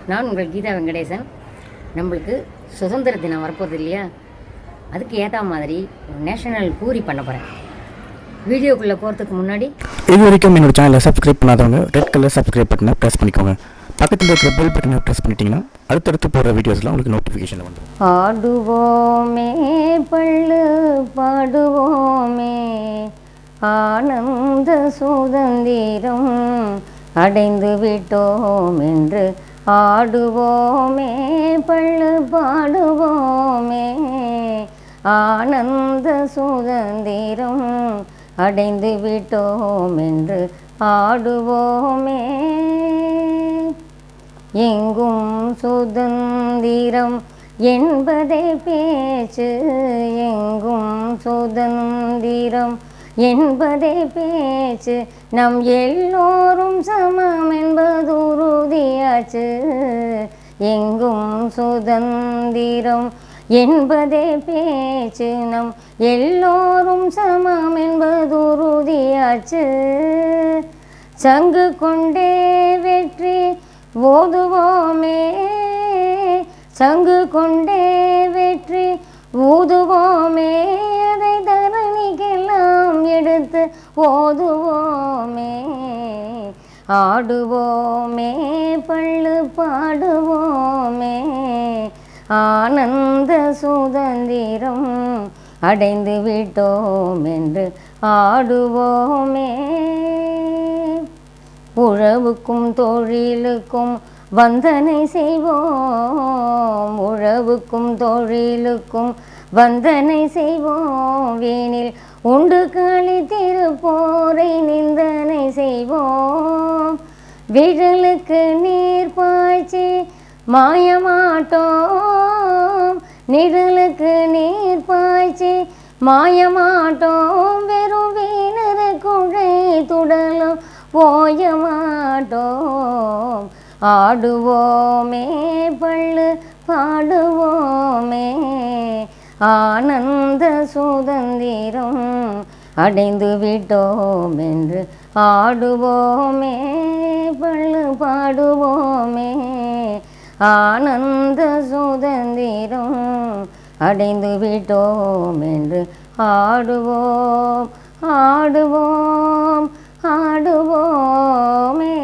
நான் உங்கள் கீதா வெங்கடேசன். நம்மளுக்கு சுதந்திர தினம் வரப்போகுது இல்லையா, அதுக்கு ஏற்ற மாதிரி ஒரு நேஷனல் பூரி பண்ண போகிறேன். வீடியோக்குள்ளே போகிறதுக்கு முன்னாடி இது வரைக்கும் என்னோட சேனலை சப்ஸ்கிரைப் பண்ணாதவங்க ரெட் கலர் சப்ஸ்கிரைப் பட்டனை ப்ரெஸ் பண்ணிக்கோங்க. பக்கத்தில் இருக்கிற பெல் பட்டனை ப்ரெஸ் பண்ணிட்டீங்கன்னா அடுத்தடுத்து போகிற வீடியோஸ்லாம் உங்களுக்கு நோட்டிஃபிகேஷன் வந்துடும். ஆடுவோமே பள்ளு பாடுவோமே, ஆனந்த சுதந்திரம் அடைந்து விட்டோம் என்று ஆடுவோமே பள்ளு பாடுவோமே, ஆனந்த சுதந்திரம் அடைந்து விட்டோம் என்று ஆடுவோமே. எங்கும் சுதந்திரம் என்பதே பேச்சு, எங்கும் சுதந்திரம் என்பதே பேச்சு, நம் எல்லோரும் சமம் என்பது உறுதியாச்சு. எங்கும் சுதந்திரம் என்பதே பேச்சு, நம் எல்லோரும் சமம் என்பது உறுதியாச்சு. சங்கு கொண்டே வெற்றி ஓதுவோமே, சங்கு கொண்டே வெற்றி ஊதுவோமே, அதை தரணிக்கெல்லாம் எடுத்து ஓதுவோமே. ஆடுவோமே பள்ளு பாடுவோமே, ஆனந்த சுதந்திரம் அடைந்து விட்டோம் என்று ஆடுவோமே. உழவுக்கும் தொழிலுக்கும் வந்தனை செய்வோம், உழவுக்கும் தொழிலுக்கும் வந்தனை செய்வோம், வீணில் உண்டு களி திருப்போரை நிந்தனை செய்வோம். விழலுக்கு நீர் பாய்ச்சி மாயமாட்டோம், நிழலுக்கு நீர் பாய்ச்சி மாயமாட்டோம், வெறும் வீணர குழை துடலும் போய மாட்டோம். ஆடுவோமே பள்ளு பாடுவோமே, ஆனந்த சுதந்திரம் அடைந்து விட்டோம் என்று ஆடுவோமே பள்ளு பாடுவோமே, ஆனந்த சுதந்திரம் அடைந்து விட்டோம் என்று ஆடுவோம் ஆடுவோம் ஆடுவோமே.